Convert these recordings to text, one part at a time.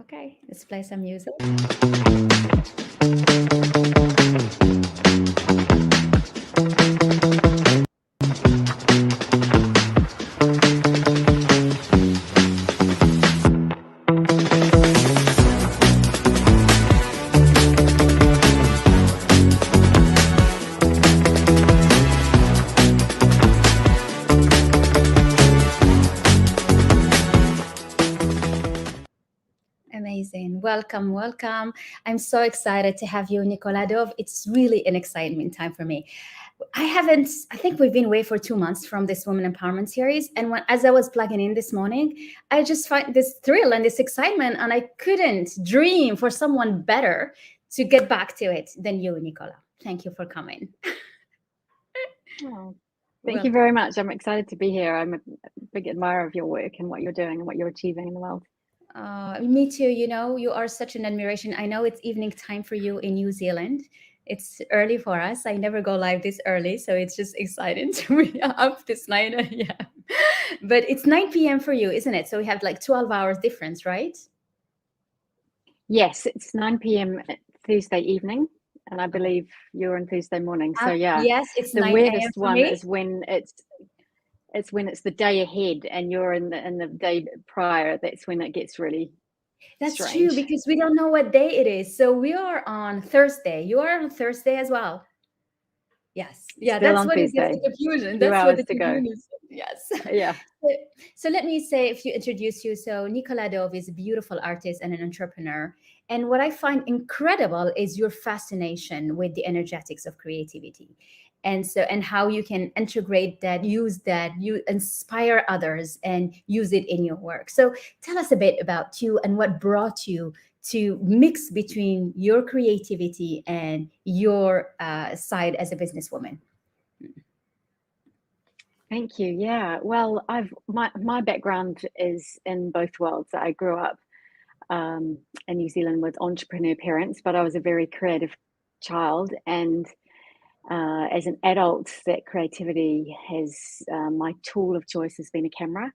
Okay, let's play some music. Amazing. Welcome, welcome. I'm so excited to have you, Nicola Dove. It's really an excitement time for me. I think we've been away for 2 months from this Women Empowerment series. And as I was plugging in this morning, I just find this thrill and this excitement. And I couldn't dream for someone better to get back to it than you, Nicola. Thank you for coming. Oh, thank you very much. I'm excited to be here. I'm a big admirer of your work and what you're doing and what you're achieving in the world. Me too. You know, you are such an admiration. I know it's evening time for you in New Zealand. It's early for us. I never go live this early, so it's just exciting to be up this night. Yeah. But it's 9 p.m. for you, isn't it? So we have like 12 hours difference, right? Yes, it's 9 p.m. Thursday evening, and I believe you're on Thursday morning. So yeah, yes, it's the 9 a.m. weirdest for one me. is when it's the day ahead and you're in the day prior. That's when it gets really That's strange. true because we don't know what day it is. So we are on Thursday. You are on Thursday as well. Yes. Yeah, Still that's on what it gets Thursday. the confusion. 2 That's what hours the to go. confusion is. Yes. Yeah. So let me say, if you introduce you, so Nicola Dove is a beautiful artist and an entrepreneur. And what I find incredible is your fascination with the energetics of creativity. And how you can integrate that, use that, you inspire others and use it in your work. So tell us a bit about you and what brought you to mix between your creativity and your side as a businesswoman. Thank you. Yeah. Well, my background is in both worlds. I grew up in New Zealand with entrepreneur parents, but I was a very creative child. And as an adult, that creativity has my tool of choice has been a camera.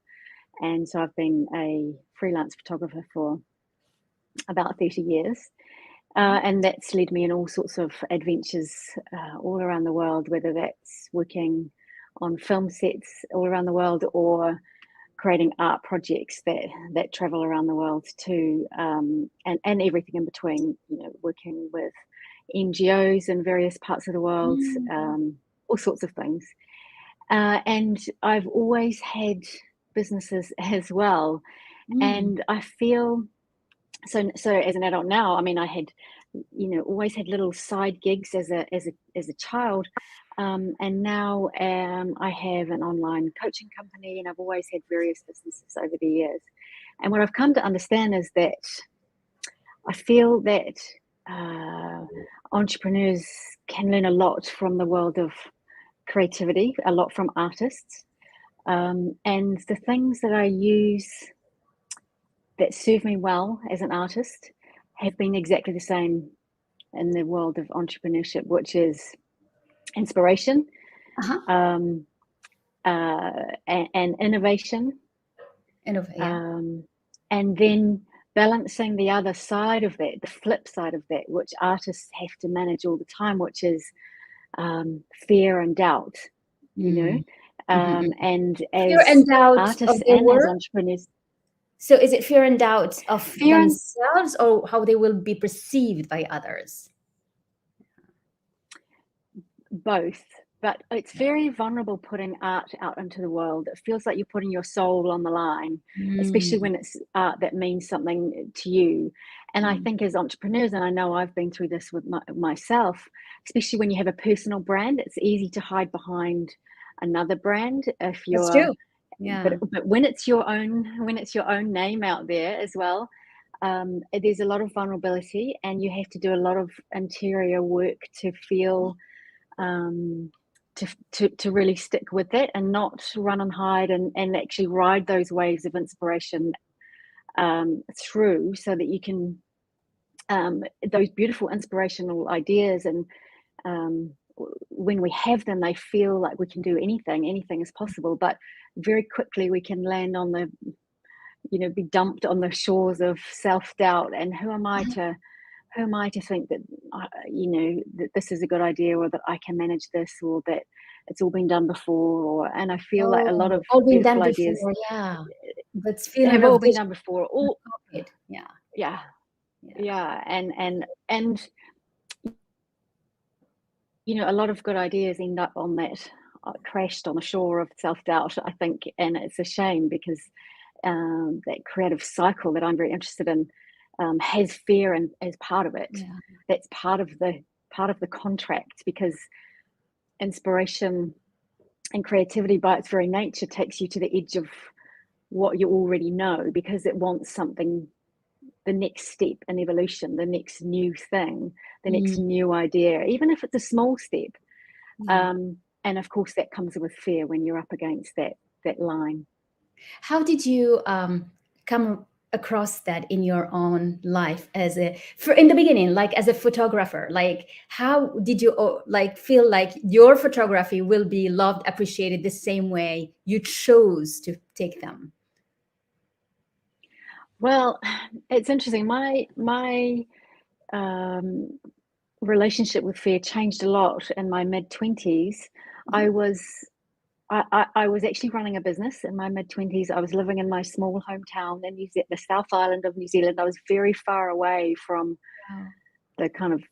And so I've been a freelance photographer for about 30 years. And that's led me in all sorts of adventures all around the world, whether that's working on film sets all around the world or creating art projects that travel around the world too, and everything in between, working with NGOs in various parts of the world, all sorts of things. And I've always had businesses as well. And I feel so as an adult now, I mean, I had always had little side gigs as a child, and now I have an online coaching company, and I've always had various businesses over the years. And what I've come to understand is that I feel that entrepreneurs can learn a lot from the world of creativity, a lot from artists, and the things that I use that serve me well as an artist have been exactly the same in the world of entrepreneurship, which is inspiration, and innovation, and then balancing the other side of that, the flip side of that, which artists have to manage all the time, which is fear and doubt, and as fear and doubt artists and as entrepreneurs. So is it fear and doubt of themselves or how they will be perceived by others? Both, but it's very vulnerable putting art out into the world. It feels like you're putting your soul on the line, especially when it's art that means something to you. And I think as entrepreneurs, and I know I've been through this with myself, especially when you have a personal brand, it's easy to hide behind another brand if you're. That's true. Yeah. But when it's your own name out there as well, there's a lot of vulnerability, and you have to do a lot of interior work to feel to really stick with it and not run and hide, and actually ride those waves of inspiration through, so that you can those beautiful inspirational ideas, and when we have them, they feel like we can do anything is possible, but very quickly we can land on the be dumped on the shores of self-doubt, and who am I to think that that this is a good idea, or that I can manage this, or that it's all been done before, and I feel like a lot Oh, of all been done beautiful ideas before. Yeah. That's feeling have of all been this done before. All COVID. Yeah. Yeah, Yeah. yeah, and a lot of good ideas end up on that crashed on the shore of self-doubt, I think, and it's a shame because that creative cycle that I'm very interested in has fear and as part of it. Yeah. That's part of the contract, because inspiration and creativity by its very nature takes you to the edge of what you already know, because it wants something, the next step in evolution, the next new thing, the next Mm, new idea, even if it's a small step. yeah. And of course, that comes with fear when you're up against that line. How did you come across that in your own life as in the beginning, like as a photographer? Like, how did you like feel like your photography will be loved, appreciated the same way you chose to take them? Well, it's interesting. My um, relationship with fear changed a lot in my mid-20s. Mhm. I was I was actually running a business in my mid-20s. I was living in my small hometown in the South Island of New Zealand. I was very far away from Wow. the kind of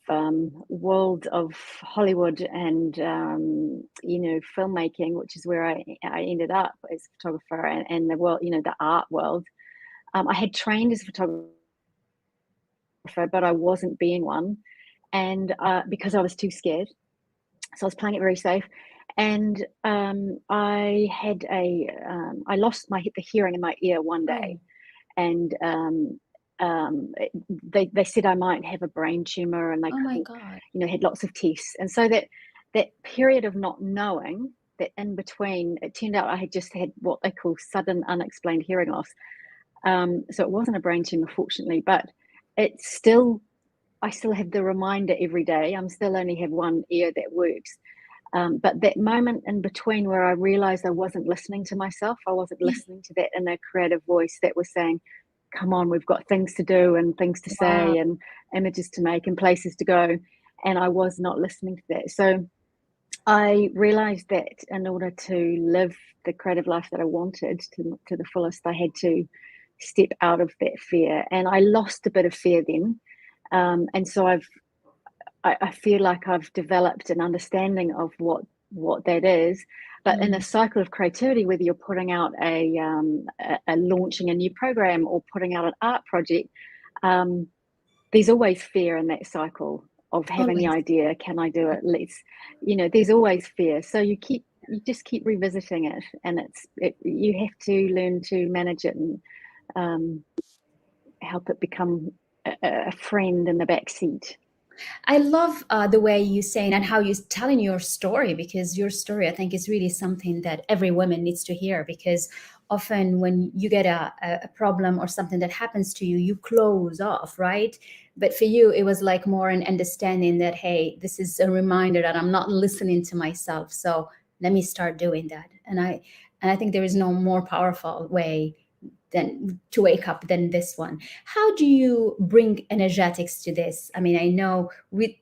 world of Hollywood and filmmaking, which is where I ended up as a photographer, and the world, the art world. I had trained as a photographer, but I wasn't being one, and because I was too scared, so I was playing it very safe. And I lost the hearing in my ear one day, Oh, and they said I might have a brain tumor, and they oh my couldn't, God. had lots of tests, and so that period of not knowing, that in between, it turned out I had just had what they call sudden unexplained hearing loss. So it wasn't a brain tumor, fortunately, but it's still I still have the reminder every day. I'm still only have one ear that works. But that moment in between where I realized I wasn't listening to myself, I wasn't Yeah. listening to that inner creative voice that was saying, come on, we've got things to do and things to Wow. say and images to make and places to go. And I was not listening to that. So I realized that in order to live the creative life that I wanted to the fullest, I had to step out of that fear. And I lost a bit of fear then. And so I feel like I've developed an understanding of what that is. But in a Mm, cycle of creativity, whether you're putting out a launching a new program or putting out an art project, um, there's always fear in that cycle of having the always. idea. Can I do it? There's always fear. So you just keep revisiting it, and you have to learn to manage it and um, help it become a friend in the back seat. I love the way you saying and how you're telling your story, because your story, I think, is really something that every woman needs to hear. Because often when you get a problem or something that happens to you, you close off, right? But for you, it was like more an understanding that, hey, this is a reminder that I'm not listening to myself. So let me start doing that. And I think there is no more powerful way than to wake up than this one. How do you bring energetics to this? I mean, I know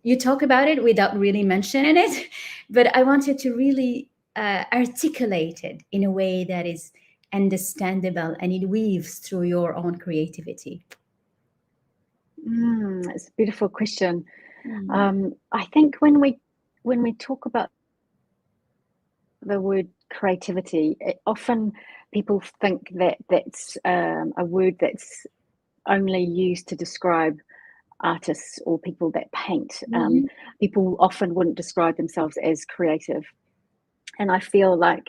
you talk about it without really mentioning it, but I want you to really articulate it in a way that is understandable and it weaves through your own creativity. It's a beautiful question. Mm. I think when we talk about the word creativity, often people think that that's a word that's only used to describe artists or people that paint. Mhm. People often wouldn't describe themselves as creative, and I feel like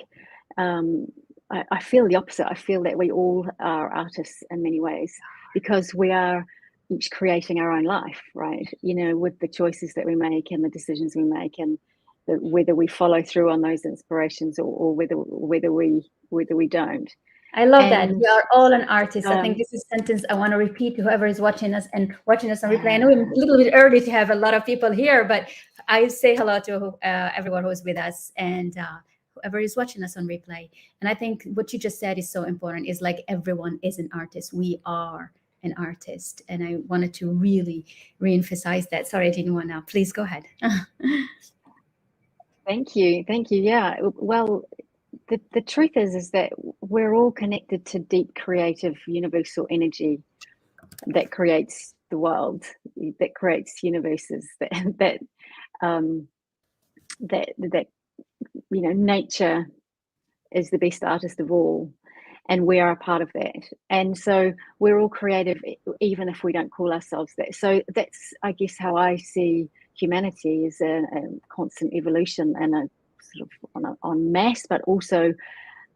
I feel the opposite. I feel that we all are artists in many ways, because we are each creating our own life, right? With the choices that we make and the decisions we make, and whether we follow through on those inspirations, or whether we don't. I love that. And We are all an artist. I think um, this is a sentence I want to repeat to whoever is watching us on replay. I know yeah, it's a little bit early to have a lot of people here, but I say hello to everyone who's with us and whoever is watching us on replay. And I think what you just said is so important, is like everyone is an artist. We are an artist. And I wanted to really re-emphasize that. Sorry, I didn't want to. Please go ahead. Thank you. Yeah. Well, the truth is that we're all connected to deep creative universal energy that creates the world, that creates universes, that um, that nature is the best artist of all, and we are a part of that. And so we're all creative, even if we don't call ourselves that. So that's, I guess, how I see humanity, is a constant evolution, and a sort of on mass, but also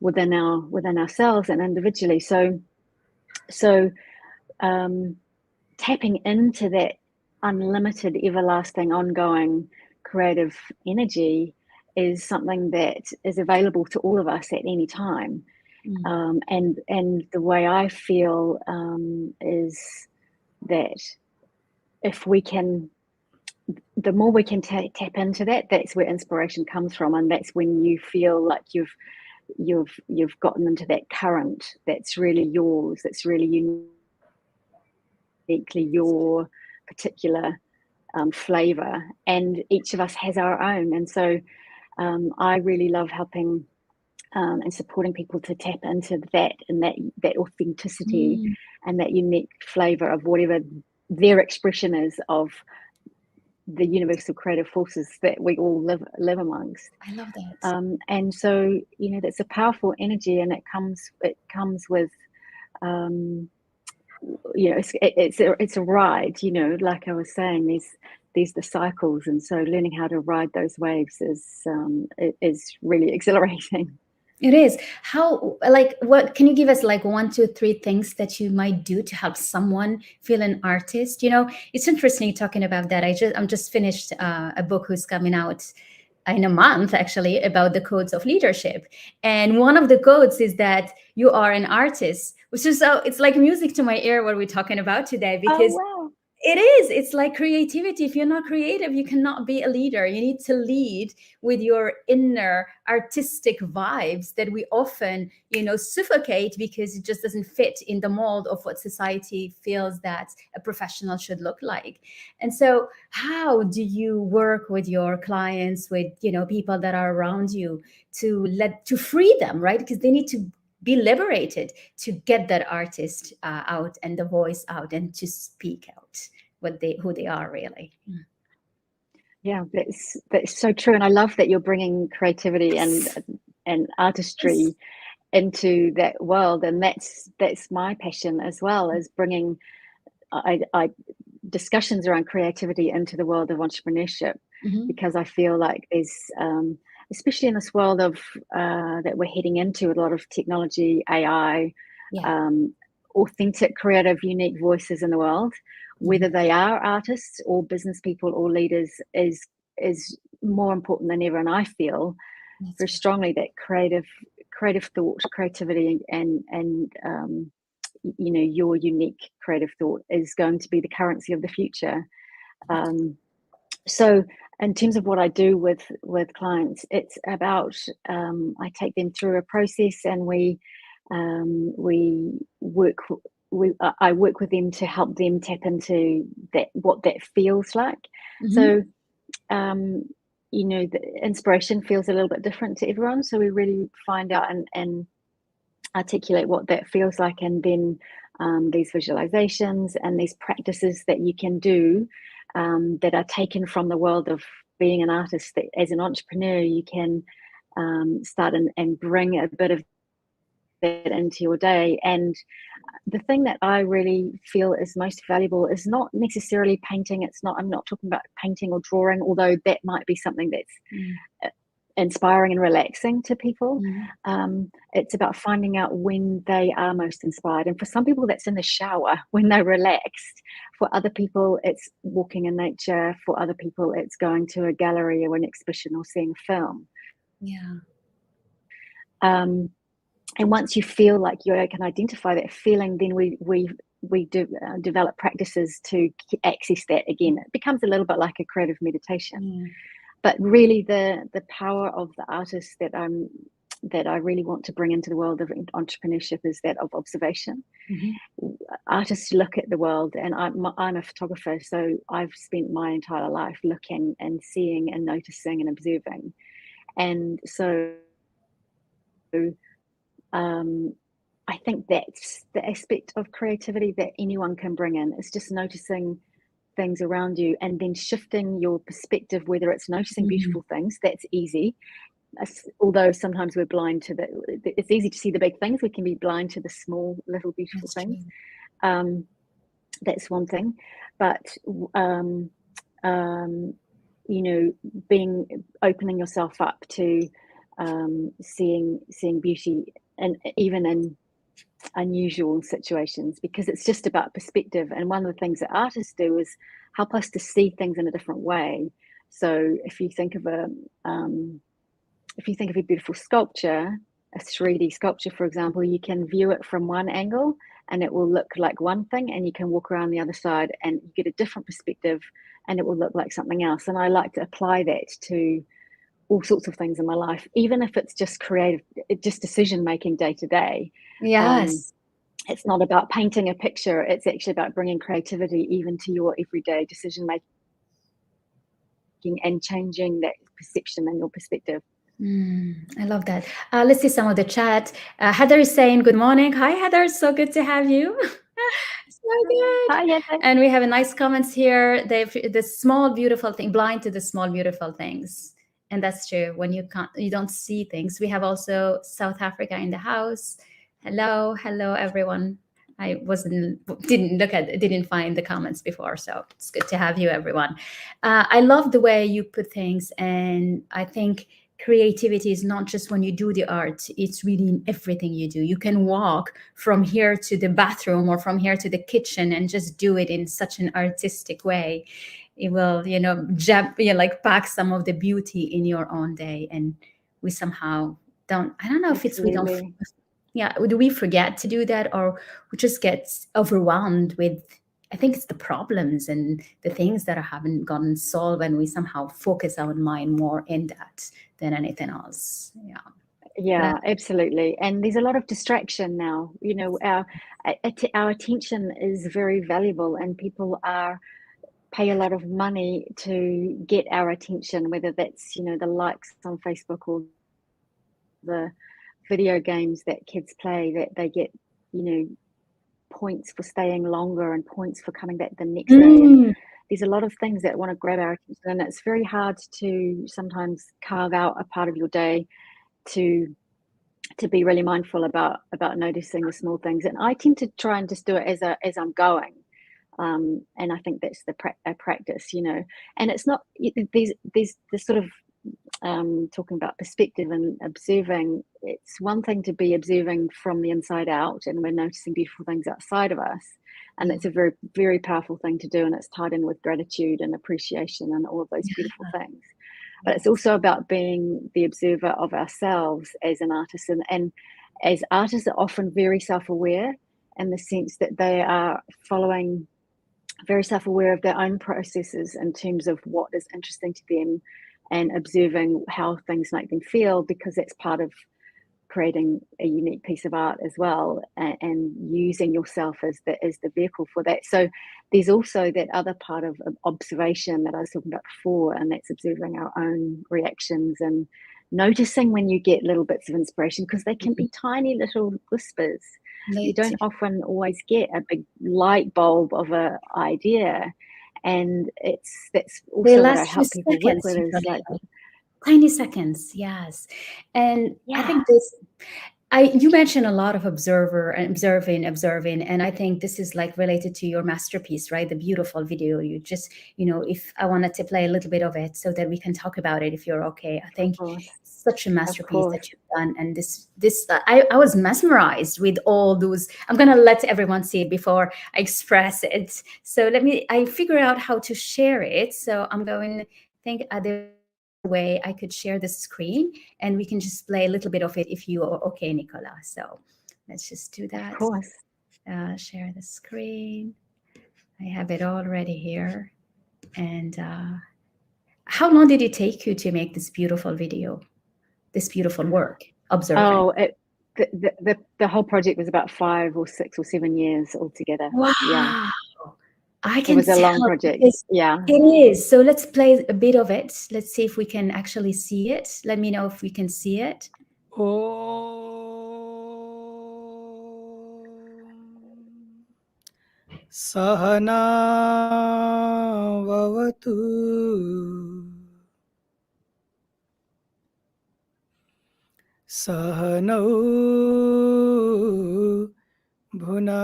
within ourselves and individually. So tapping into that unlimited, everlasting, ongoing creative energy is something that is available to all of us at any time. And the way I feel is that if we can, the more we can tap into that, that's where inspiration comes from, and that's when you feel like you've gotten into that current that's really yours, that's really uniquely your particular flavor, and each of us has our own. And so I really love helping and supporting people to tap into that, and that authenticity and that unique flavor of whatever their expression is of the universal creative forces that we all live amongst. I love that. And so that's a powerful energy, and it comes with it's a ride, like I was saying, there's the cycles, and so learning how to ride those waves is really exhilarating. It is. How, like, what can you give us, like, one, two, three things that you might do to help someone feel an artist? It's interesting talking about that. I'm just finished a book who's coming out in a month, actually, about the codes of leadership. And one of the codes is that you are an artist, which is, it's like music to my ear what we're talking about today, because wow. it is. It's like creativity. If you're not creative, you cannot be a leader. You need to lead with your inner artistic vibes that we often, suffocate because it just doesn't fit in the mold of what society feels that a professional should look like. And so, how do you work with your clients, with people that are around you, to free them, right? Because they need to be liberated to get that artist out, and the voice out, and to speak out who they are really. Yeah, that's so true, and I love that you're bringing creativity and artistry into that world, and that's my passion as well, as bringing I discussions around creativity into the world of entrepreneurship, because I feel like there's especially in this world of that we're heading into, a lot of technology, AI, authentic, creative, unique voices in the world, whether they are artists or business people or leaders, is more important than ever. And I feel very strongly that creative thought, creativity, and your unique creative thought is going to be the currency of the future. So in terms of what I do with clients, it's about I take them through a process, and I work with them to help them tap into what that feels like. So the inspiration feels a little bit different to everyone, so we really find out and articulate what that feels like, and then these visualizations and these practices that you can do that are taken from the world of being an artist, that as an entrepreneur you can start and bring a bit of that into your day. And the thing that I really feel is most valuable is not necessarily painting. I'm not talking about painting or drawing, although that might be something that's inspiring and relaxing to people. It's about finding out when they are most inspired, and for some people that's in the shower when they're relaxed. For other people it's walking in nature. For other people it's going to a gallery or an exhibition or seeing a film. And once you feel like you can identify that feeling, then we do develop practices to access that again. It becomes a little bit like a creative meditation. but really the power of the artist that I really want to bring into the world of entrepreneurship is that of observation. Mhm. Artists look at the world, and I'm a photographer, so I've spent my entire life looking and seeing and noticing and observing. And so um, I think that's the aspect of creativity that anyone can bring in. It's just noticing things around you and then shifting your perspective, whether it's noticing Mhm. beautiful things, that's easy. Although sometimes we're blind to it's easy to see the big things, we can be blind to the small, little, beautiful That's things. true. Um, that's one thing. But, um, um, you know, opening yourself up to seeing beauty, and even in unusual situations, because it's just about perspective. And one of the things that artists do is help us to see things in a different way. So if you think of a beautiful sculpture, a 3D sculpture, for example, you can view it from one angle and it will look like one thing, and you can walk around the other side and you get a different perspective and it will look like something else. And I like to apply that to all sorts of things in my life, even if it's just creative, just decision making day to day. Um, Yes. it's not about painting a picture, it's actually about bringing creativity even to your everyday decision making and changing that perception and your perspective. I love that. Let's see some of the chat. Heather is saying good morning. Hi, Heather. So good to have you. So good. Hi, Yente. And we have a nice comments here. The small beautiful thing, blind to the small beautiful things, and that's true. When you don't see things. We have also South Africa in the house. Hello, hello, everyone. I didn't find the comments before, so it's good to have you, everyone. I love the way you put things, and I think creativity is not just when you do the art, it's really in everything you do. You can walk from here to the bathroom or from here to the kitchen and just do it in such an artistic way. It will, like pack some of the beauty in your own day. And we somehow don't, I don't know if it's we don't, Absolutely. yeah, do we forget to do that, or we just get overwhelmed with, I think it's the problems and the things that haven't gotten solved, and we somehow focus our mind more in that than anything else. Yeah. Yeah, That, absolutely. And there's a lot of distraction now. You know, our attention is very valuable, and people are pay a lot of money to get our attention, whether that's, the likes on Facebook or the video games that kids play, that they get, you know, points for staying longer and points for coming back the next day. And mm, there's a lot of things that want to grab our attention, and it's very hard to sometimes carve out a part of your day to be really mindful about noticing the small things. And I tend to try and just do it as I'm going. And I think that's a practice, and it's not, there's this sort of talking about perspective and observing. It's one thing to be observing from the inside out, and we're noticing beautiful things outside of us, and yeah, that's a very, very powerful thing to do, and it's tied in with gratitude and appreciation and all of those beautiful things. But it's yes. also about being the observer of ourselves as an artist, and as artists are often very self-aware, in the sense that they are following, very self-aware of their own processes in terms of what is interesting to them, and observing how things make them feel, because that's part of creating a unique piece of art as well, and using yourself as the vehicle for that. So there's also that other part of observation that I was talking about before, and that's observing our own reactions and noticing when you get little bits of inspiration, because they can be tiny little whispers. You Late. don't often always get a big light bulb of a idea, and that's They also what I last few help people work seconds, with, is like, usually. Tiny seconds, yes. And I yeah, think this, you mentioned a lot of observer and observing, and I think this is like related to your masterpiece, right? The beautiful video. You just, if I wanted to play a little bit of it so that we can talk about it, if you're okay. I of think course, such a of masterpiece course. that you've done, and I was mesmerized with all those. I'm gonna let everyone see it before I express it. So I figure out how to share it. So I'm going. Think there's a way I could share the screen and we can just play a little bit of it if you are okay, Nicola. So let's just do Of that. course. Share the screen. I have it already here. And How long did it take you to make this beautiful video, this beautiful work, observing? Oh, the whole project was about 5 or 6 or 7 years altogether. Yeah, Wow, I it can was a long tell project. because Yeah. it is. So let's play a bit of it. Let's see if we can actually see it. Let me know if we can see it. सहनावतु सहनौ भुनक्तु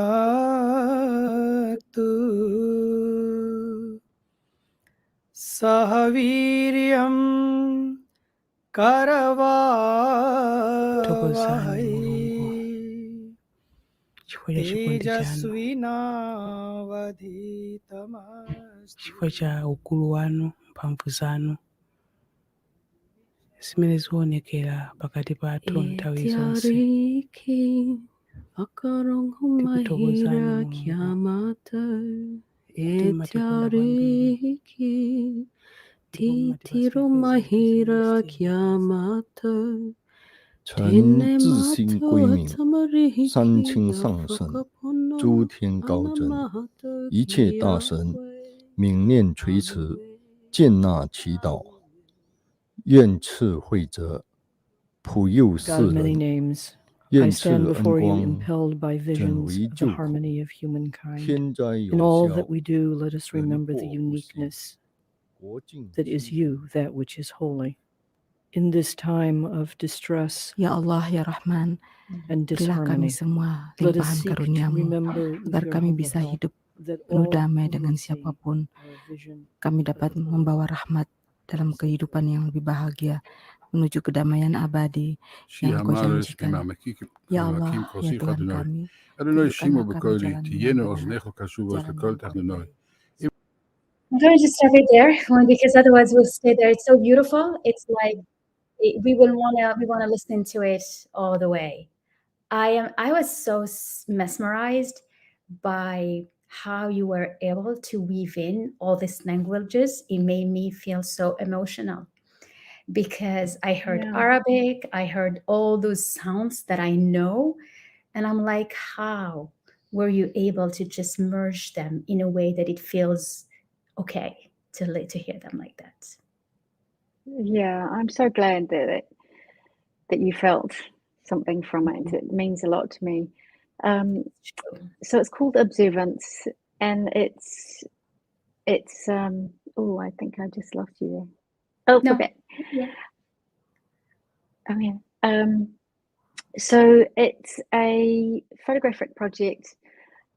सह वीर्यं करवावहै तेजस्विनावधीतमस्तु chifukwa cha ukulu wanu, mphamvu zanu zimene zikuonekera pakati pathu nthawi zonse. Etiariki Tikuthokozani akarongomahira Mulungu, kiamata. kuti mumatikonda kwambiri, Etiariki ndipo mumatipatsa titiro ife zinthu mahira zimene sitili. kiamata. 臣自心归命，三清 Tamariki 上圣， afakapono 诸天高真， anamata 一切大神 kiawe. 冥念垂慈，见纳祈祷，愿赐惠泽，普佑 God 世 of many 人， names, I 愿赐 stand 恩 before you 光， impelled by 真 visions 为 of the 救苦， harmony of humankind. 天灾 In 有 all 效， that we do, let us 人 remember 祸 the 不息， uniqueness 国境 that is 清 you, that which is holy. In this time of distress Ya Allah, Ya Rahman, and berilah kami disharmony, semua let us limpahan seek to karuniamu remember with agar your kami humble bisa help hidup that penuh all damai who dengan may see siapapun. our vision Kami of dapat the Torah membawa rahmat dalam kehidupan yang lebih bahagia, menuju kedamaian abadi yang Kau janjikan. Ya Allah, ya Tuhan kami, tunjukkanlah kami jalan yang benar, jalan yang Kau ridhai. I'm going to just stop it there because otherwise we'll stay there. It's so beautiful. It's like we wanna listen to it all the way. I was so mesmerized by how you were able to weave in all these languages. It made me feel so emotional because I heard Yeah. Arabic, I heard all those sounds that I know, and I'm like, how were you able to just merge them in a way that it feels okay to hear them like that? Yeah, I'm so glad that you felt something from it. It means a lot to me. So it's called Observance, and it's oh, I think I just lost you there. Oh, No. we're back. Yeah. Oh yeah. So it's a photographic project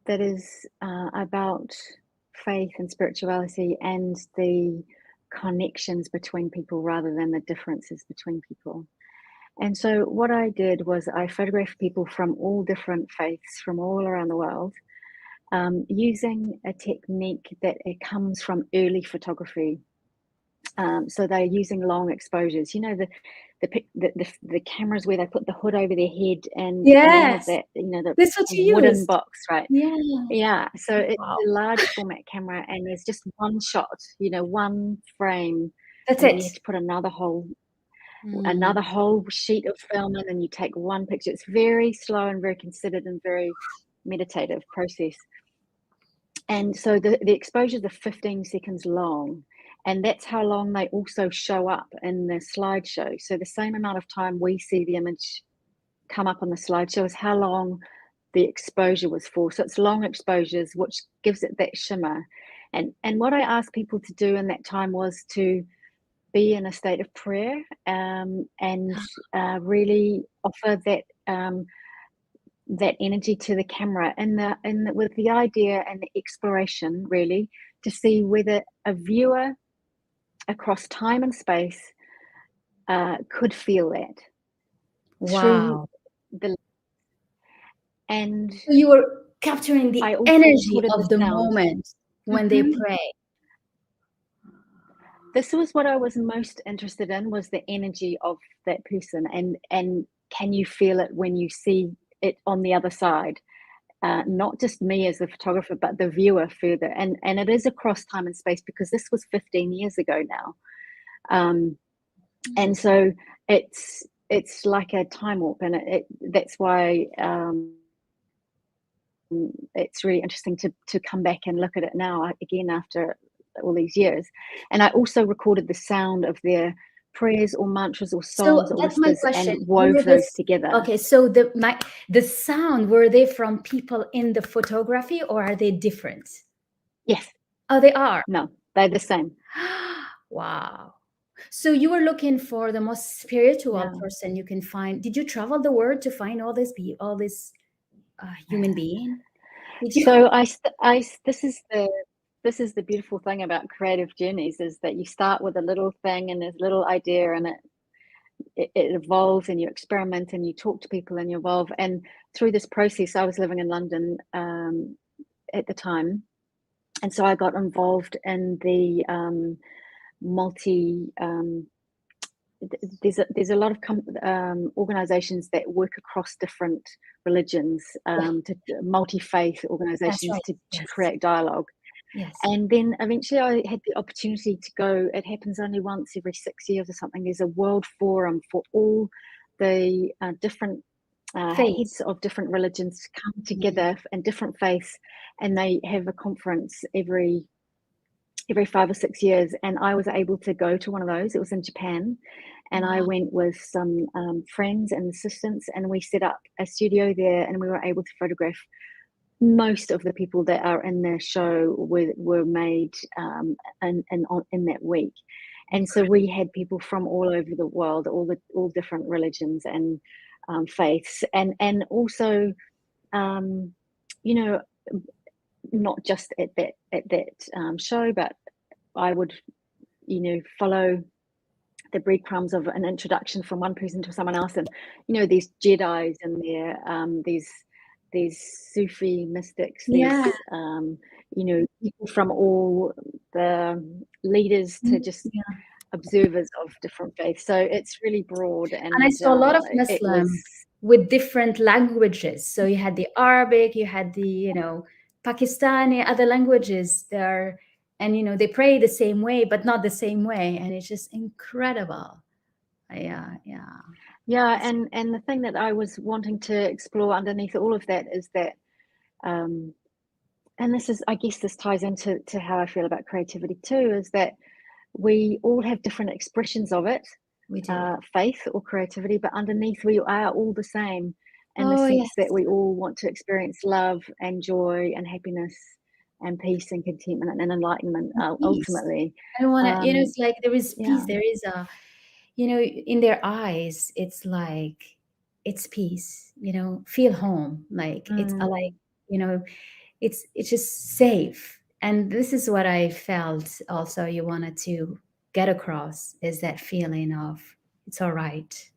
that is about faith and spirituality and the connections between people rather than the differences between people. And so what I did was I photographed people from all different faiths from all around the world, using a technique that it comes from early photography. So they're using long exposures. You know, the cameras where they put the hood over their head and all of Yes. that. You know, the That's what you wooden used. box, right? Yeah. Yeah. So it's Wow. a large format camera, and there's just one shot. You know, one frame. That's and then it. you have to put another whole sheet of film in, and you take one picture. It's very slow and very considered and very meditative process. And so the exposures are 15 seconds long, and that's how long they also show up in the slideshow. So the same amount of time we see the image come up on the slideshow is how long the exposure was for. So it's long exposures, which gives it that shimmer. And what I asked people to do in that time was to be in a state of prayer, and really offer that that energy to the camera, with the idea and the exploration, really, to see whether a viewer across time and space could feel that through Wow. the. And So you were capturing the I also energy recorded of the the sound. moment when they pray. This was what I was most interested in, was the energy of that person, and can you feel it when you see it on the other side? Not just me as the photographer, but the viewer further. And it is across time and space, because this was 15 years ago now. And so it's like a time warp, and that's why it's really interesting to come back and look at it now again after all these years. And I also recorded the sound of their prayers or mantras or songs So or that's my whispers question. and wove those together. Okay, so the sound, were they from people in the photography, or are they different? Yes. Oh, they are. No, they're the same. Wow. So you were looking for the most spiritual Yeah. person you can find. Did you travel the world to find all this human being? Did you? So this is the beautiful thing about creative journeys, is that you start with a little thing and a little idea, and it evolves, and you experiment and you talk to people and you evolve. And through this process, I was living in London at the time, and so I got involved in the there's a lot of organizations that work across different religions, to multi-faith organizations, right. to Yes. create dialogue. Yes. And then eventually I had the opportunity to go. It happens only once every 6 years or something. There's a world forum for all the different heads of different religions come together and different faiths, and they have a conference every 5 or 6 years. And I was able to go to one of those. It was in Japan, and I went with some friends and assistants, and we set up a studio there, and we were able to photograph most of the people that are in the show were made in that week. And so we had people from all over the world, all different religions and faiths, and also you know, not just at that show, but I would follow the breadcrumbs of an introduction from one person to someone else, and these Jedis and their these Sufi mystics, these people from all the leaders to just observers of different faiths. So it's really broad, and I saw a lot of it Muslims was with different languages. So you had the Arabic, you had the Pakistani, other languages there, and they pray the same way, but not the same way, and it's just incredible. Yeah. And the thing that I was wanting to explore underneath all of that is that, and I guess this ties into how I feel about creativity too, is that we all have different expressions of it, We do. faith or creativity, but underneath we are all the same, in the sense that we all want to experience love and joy and happiness and peace and contentment and enlightenment, ultimately. I want to, it's like there is peace. Yeah. There is in their eyes, it's like, it's peace, feel home. Like it's like, it's just safe. And this is what I felt also you wanted to get across, is that feeling of it's all right.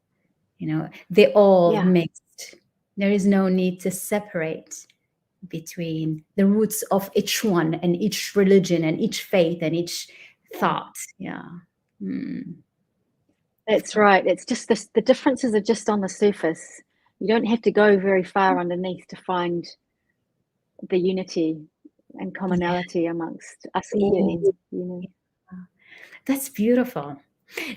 They all mixed. There is no need to separate between the roots of each one and each religion and each faith and each thought. Yeah. That's right. It's just the differences are just on the surface. You don't have to go very far underneath to find the unity and commonality amongst us all. That's beautiful.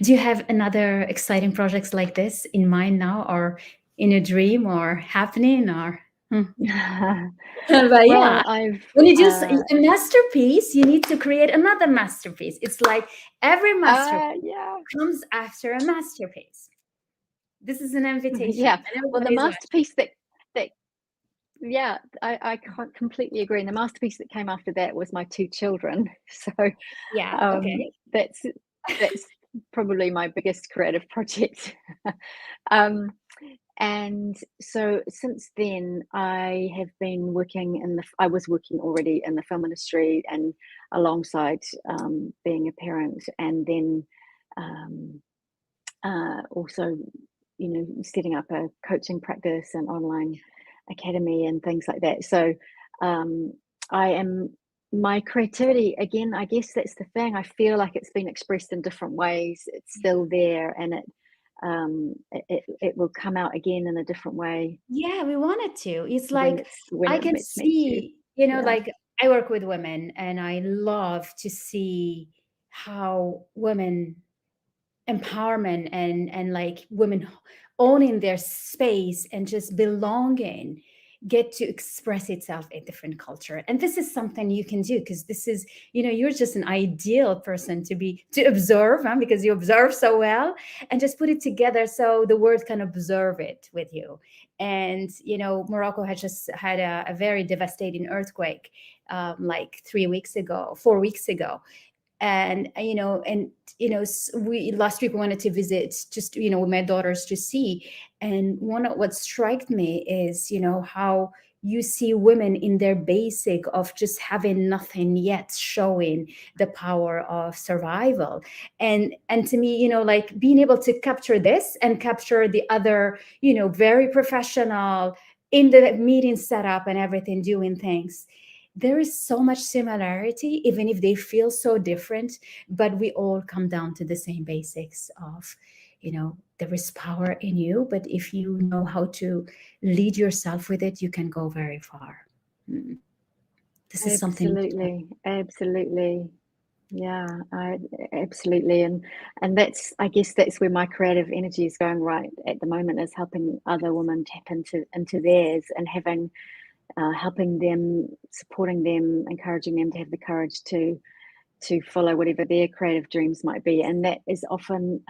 Do you have another exciting projects like this in mind now, or in a dream, or happening, or? But Well, when you do a masterpiece, you need to create another masterpiece. It's like every masterpiece comes after a masterpiece. This is an invitation. Yeah. Well, the masterpiece I can't completely agree. And the masterpiece that came after that was my 2 children. So that's probably my biggest creative project. And so since then, I have been working I was working already in the film industry, and alongside being a parent, and then also, setting up a coaching practice and online academy and things like that. So my creativity, again, I guess that's the thing. I feel like it's been expressed in different ways. It's still there, and it will come out again in a different way. Yeah, we want it to. It's like I can it's meant see, like I work with women, and I love to see how women empowerment and like women owning their space and just belonging get to express itself in different culture. And this is something you can do, because this is, you're just an ideal person to observe, huh? Because you observe so well, and just put it together so the world can observe it with you. And Morocco had just had a very devastating earthquake, like 4 weeks ago. And we last week we wanted to visit, just with my daughters, to see. And one of what struck me is how you see women in their basic of just having nothing yet showing the power of survival. And to me, like being able to capture this and capture the other, very professional in the meeting setup and everything, doing things. There is so much similarity, even if they feel so different, but we all come down to the same basics of, there is power in you, but if you know how to lead yourself with it, you can go very far. This is something. Absolutely. Yeah, absolutely. And that's, I guess that's where my creative energy is going right at the moment, is helping other women tap into theirs, and helping them, supporting them, encouraging them to have the courage to follow whatever their creative dreams might be. And that is often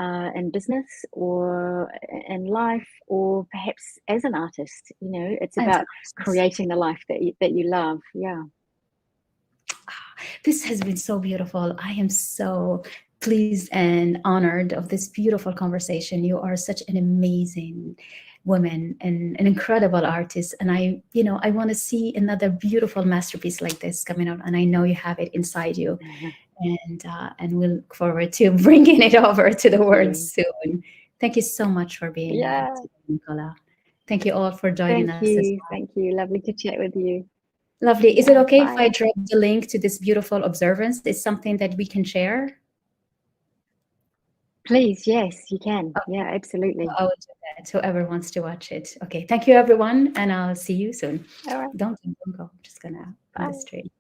in business or in life, or perhaps as an artist. It's about creating the life that you love. Yeah. This has been so beautiful. I am so pleased and honored of this beautiful conversation. You are such an amazing woman and an incredible artist. And I want to see another beautiful masterpiece like this coming out. And I know you have it inside you. And we'll look forward to bringing it over to the world soon. Thank you so much for being here today, Nicola. Thank you all for joining us. Thank you. Lovely to chat with you. Lovely. Is it okay if I drop the link to this beautiful observance? Is something that we can share? Please, yes, you can. Yeah, absolutely. I will do that. Whoever wants to watch it. Okay. Thank you, everyone, and I'll see you soon. All right. Don't go. I'm just gonna on the street.